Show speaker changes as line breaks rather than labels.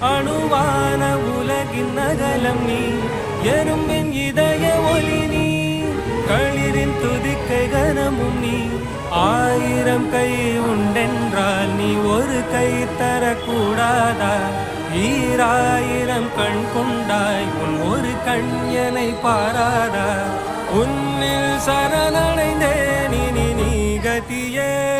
அணுவான உலகின் நகலம் நீ, எறும்பின் இதய ஒலி நீ, களிரின் துதிக்கை கனமும் நீ. 1000 கை உண்டென்றால் நீ ஒரு கை தரக்கூடாதா? 1000 கண் கொண்டாய் உன் ஒரு கண் என்னை பாராதா? உன்னில் சரணடைந்தேன் இனி நீ கதியே.